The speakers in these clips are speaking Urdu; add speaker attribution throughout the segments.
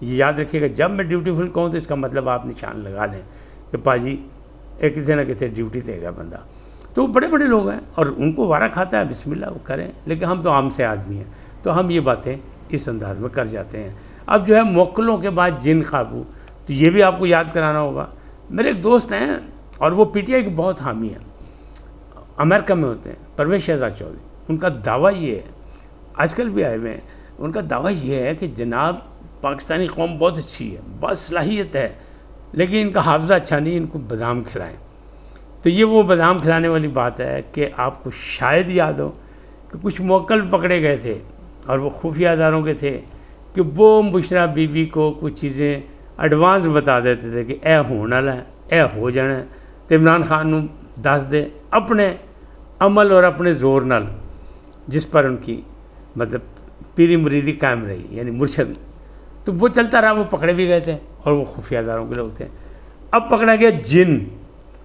Speaker 1: یہ یاد رکھیے گا، جب میں ڈیوٹیفل کہوں تو اس کا مطلب آپ نشان لگا لیں کہ پاجی ایک کسی نہ کسی ڈیوٹی دے گا بندہ. تو وہ بڑے بڑے لوگ ہیں اور ان کو وارہ کھاتا ہے، بسم اللہ وہ کریں، لیکن ہم تو عام سے آدمی ہیں تو ہم یہ باتیں اس انداز میں کر جاتے ہیں. اب جو ہے موکلوں کے بعد جن قابو، تو یہ بھی آپ کو یاد کرانا ہوگا. میرے ایک دوست ہیں اور وہ پی ٹی آئی کے بہت حامی ہیں، امریکہ میں ہوتے ہیں، پرویز شہزاد چودھری. ان کا دعویٰ یہ ہے، آج کل بھی آئے ہوئے ہیں، ان کا دعویٰ یہ ہے کہ جناب پاکستانی قوم بہت اچھی ہے، بہت صلاحیت ہے، لیکن ان کا حافظہ اچھا نہیں، ان کو بادام کھلائیں. تو یہ وہ بادام کھلانے والی بات ہے کہ آپ کو شاید یاد ہو کہ کچھ موکل پکڑے گئے تھے اور وہ خفیہ اداروں کے تھے کہ وہ بشرا بی بی کو کچھ چیزیں ایڈوانس بتا دیتے تھے کہ اے ہونے والا ہے، اے ہو جانا ہے. تو عمران خان نو دس دے اپنے عمل اور اپنے زور نال جس پر ان کی مطلب پیری مریدی قائم رہی، یعنی مرشد، تو وہ چلتا رہا. وہ پکڑے بھی گئے تھے اور وہ خفیہ اداروں کے لوگ تھے. اب پکڑا گیا جن،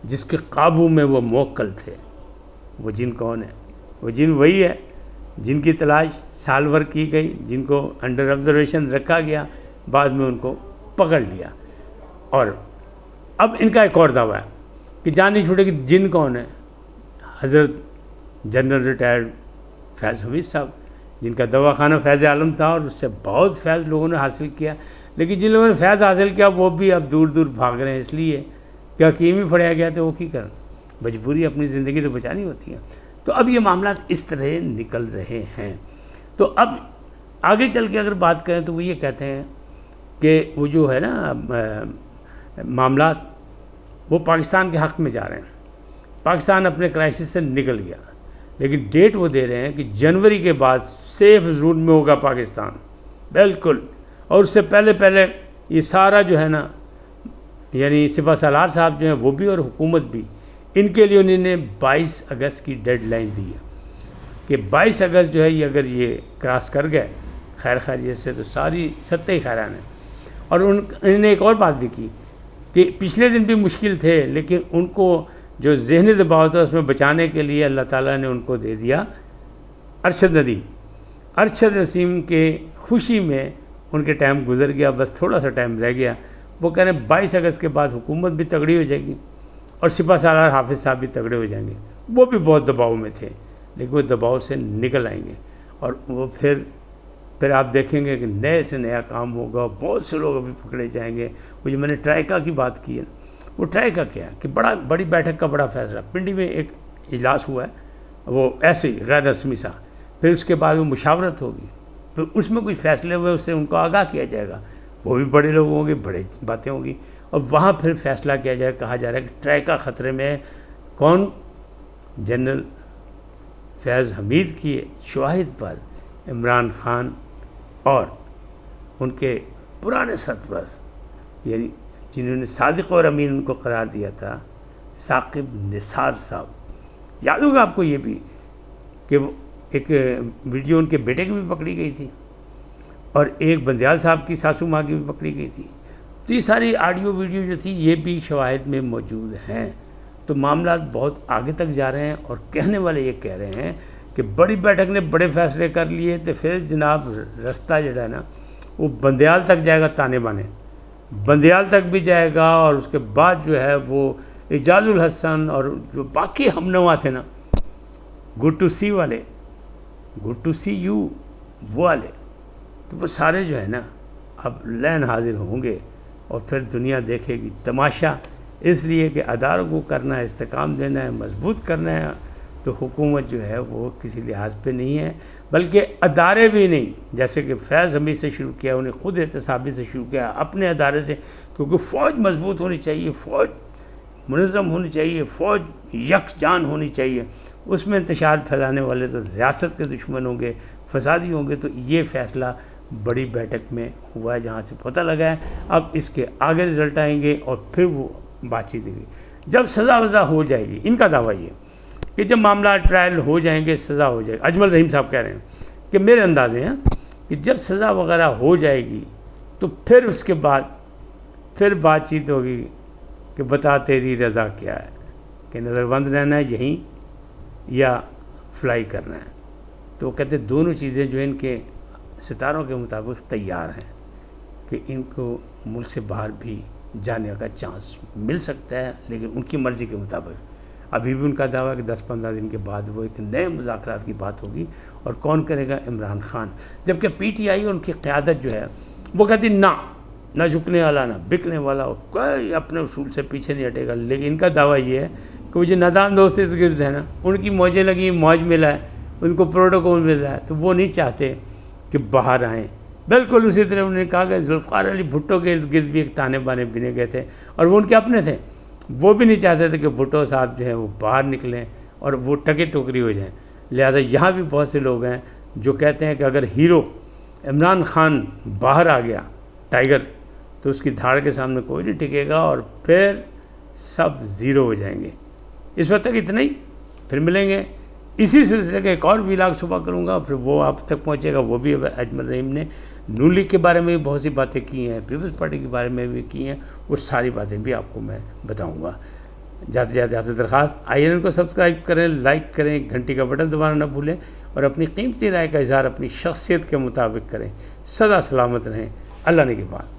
Speaker 1: جس کے قابو میں وہ موکل تھے. وہ جن کون ہے؟ وہ جن وہی ہے جن کی تلاش سال بھر کی گئی، جن کو انڈر آبزرویشن رکھا گیا، بعد میں ان کو پکڑ لیا. اور اب ان کا ایک اور دعویٰ ہے کہ جان نہیں چھوٹے کہ جن کون ہے؟ حضرت جنرل ریٹائرڈ فیض حمید صاحب، جن کا دواخانہ فیض عالم تھا اور اس سے بہت فیض لوگوں نے حاصل کیا. لیکن جن لوگوں نے فیض حاصل کیا وہ بھی اب دور دور بھاگ رہے ہیں، اس لیے کہ حکیم ہی پڑھیا گیا تو وہ کی کریں، مجبوری اپنی زندگی تو بچانی ہوتی ہے. تو اب یہ معاملات اس طرح نکل رہے ہیں. تو اب آگے چل کے اگر بات کریں تو وہ یہ کہتے ہیں کہ وہ جو ہے نا معاملات وہ پاکستان کے حق میں جا رہے ہیں. پاکستان اپنے کرائسس سے نکل گیا، لیکن ڈیٹ وہ دے رہے ہیں کہ جنوری کے بعد سیف زون میں ہوگا پاکستان بالکل. اور اس سے پہلے یہ سارا جو ہے نا، یعنی سپہ سالار صاحب جو ہیں وہ بھی اور حکومت بھی، ان کے لیے انہوں نے 22 اگست کی ڈیڈ لائن دی ہے کہ 22 اگست جو ہے یہ اگر یہ کراس کر گئے خیر خیریت سے تو ساری ستہ ہی خیران ہے. اور انہوں نے ایک اور بات بھی کی کہ پچھلے دن بھی مشکل تھے، لیکن ان کو جو ذہنی دباؤ تھا اس میں بچانے کے لیے اللہ تعالیٰ نے ان کو دے دیا ارشد ندیم. ارشد نسیم کے خوشی میں ان کے ٹائم گزر گیا، بس تھوڑا سا ٹائم رہ گیا. وہ کہہ رہے ہیں 22 اگست کے بعد حکومت بھی تگڑی ہو جائے گی اور سپہ سالار حافظ صاحب بھی تگڑے ہو جائیں گے. وہ بھی بہت دباؤ میں تھے، لیکن وہ دباؤ سے نکل آئیں گے اور وہ پھر آپ دیکھیں گے کہ نئے سے نیا کام ہوگا. بہت سے لوگ ابھی پکڑے جائیں گے. وہ جو میں نے ٹرائیکا کی بات کی ہے، وہ ٹرائیکا کیا ہے کہ بڑی بیٹھک کا بڑا فیصلہ. پنڈی میں ایک اجلاس ہوا ہے، وہ ایسے ہی غیر رسمی سا، پھر اس کے بعد وہ مشاورت ہوگی، پھر اس میں کچھ فیصلے ہوئے اس سے ان کو آگاہ کیا جائے گا. وہ بھی بڑے لوگ ہوں گے، بڑے باتیں ہوں گی، اور وہاں پھر فیصلہ کیا جائے. کہا جا رہا ہے کہ ٹرائیکا خطرے میں ہے. کون؟ جنرل فیض حمید کی شواہد پر عمران خان اور ان کے پرانے سرپرست، یعنی جنہوں نے صادق اور امین ان کو قرار دیا تھا، ثاقب نثار صاحب. یاد ہوگا آپ کو یہ بھی کہ وہ ایک ویڈیو ان کے بیٹے کی بھی پکڑی گئی تھی اور ایک بندیال صاحب کی ساسو ماں کی بھی پکڑی گئی تھی. تو یہ ساری آڈیو ویڈیو جو تھی یہ بھی شواہد میں موجود ہیں. تو معاملات بہت آگے تک جا رہے ہیں اور کہنے والے یہ کہہ رہے ہیں کہ بڑی بیٹھک نے بڑے فیصلے کر لیے تو پھر جناب رستہ جو ہے نا وہ بندیال تک جائے گا. تانے بانے بندیال تک بھی جائے گا اور اس کے بعد جو ہے وہ اعجاز الحسن اور جو باقی ہم نوا تھے نا، گڈ ٹو سی والے، گڈ ٹو سی یو وہ والے، تو وہ سارے جو ہے نا اب لین حاضر ہوں گے اور پھر دنیا دیکھے گی تماشا. اس لیے کہ اداروں کو کرنا ہے، استحکام دینا ہے، مضبوط کرنا ہے. تو حکومت جو ہے وہ کسی لحاظ پہ نہیں ہے، بلکہ ادارے بھی نہیں. جیسے کہ فیض حمید سے شروع کیا، انہیں خود احتسابی سے شروع کیا اپنے ادارے سے، کیونکہ فوج مضبوط ہونی چاہیے، فوج منظم ہونی چاہیے، فوج یکجان ہونی چاہیے. اس میں انتشار پھیلانے والے تو ریاست کے دشمن ہوں گے، فسادی ہوں گے. تو یہ فیصلہ بڑی بیٹھک میں ہوا ہے جہاں سے پتہ لگا ہے. اب اس کے آگے رزلٹ آئیں گے اور پھر وہ بات چیت ہوگی جب سزا وزا ہو جائے گی. ان کا دعویٰ یہ کہ جب معاملات ٹرائل ہو جائیں گے، سزا ہو جائے گی. اجمل رحیم صاحب کہہ رہے ہیں کہ میرے اندازے ہیں کہ جب سزا وغیرہ ہو جائے گی تو پھر اس کے بعد پھر بات چیت ہوگی کہ بتا تیری رضا کیا ہے، کہ نظر بند رہنا ہے یہیں یا فلائی کرنا ہے. تو وہ کہتے ہیں دونوں چیزیں جو ان کے ستاروں کے مطابق تیار ہیں کہ ان کو ملک سے باہر بھی جانے کا چانس مل سکتا ہے، لیکن ان کی مرضی کے مطابق۔ ابھی بھی ان کا دعویٰ ہے کہ 10-15 دن کے بعد وہ ایک نئے مذاکرات کی بات ہوگی، اور کون کرے گا؟ عمران خان۔ جبکہ پی ٹی آئی اور ان کی قیادت جو ہے وہ کہتی نہ جھکنے والا نہ بکنے والا، کوئی اپنے اصول سے پیچھے نہیں ہٹے گا۔ لیکن ان کا دعویٰ یہ ہے کہ وہ جو نادان دوست ارد گرد ہیں نا، ان کی موجیں لگی، موج ملا ہے، ان کو پروٹوکول مل رہا ہے، تو وہ نہیں چاہتے کہ باہر آئیں۔ بالکل اسی طرح انہوں نے کہا کہ ذوالفقار علی بھٹو کے ارد گرد بھی ایک تانے بانے بنے گئے تھے، اور وہ ان کے اپنے تھے، وہ بھی نہیں چاہتے تھے کہ بھٹو صاحب جو ہیں وہ باہر نکلیں اور وہ ٹکے ٹوکری ہو جائیں۔ لہذا یہاں بھی بہت سے لوگ ہیں جو کہتے ہیں کہ اگر ہیرو عمران خان باہر آ گیا ٹائیگر، تو اس کی دھاڑ کے سامنے کوئی نہیں ٹکے گا، اور پھر سب زیرو ہو جائیں گے۔ اس وقت تک اتنا ہی، پھر ملیں گے اسی سلسلے کا ایک اور ویلاگ صبح کروں گا، پھر وہ آپ تک پہنچے گا۔ وہ بھی اجمل رحیم نے نون لیگ کے بارے میں بھی بہت سی باتیں کی ہیں، پیپلز پارٹی کے بارے میں بھی کی ہیں، وہ ساری باتیں بھی آپ کو میں بتاؤں گا۔ جاتے جاتے آپ سے درخواست، INN کو سبسکرائب کریں، لائک کریں، گھنٹی کا بٹن دبانا نہ بھولیں، اور اپنی قیمتی رائے کا اظہار اپنی شخصیت کے مطابق کریں۔ سدا سلامت رہیں، اللہ نے کے بعد۔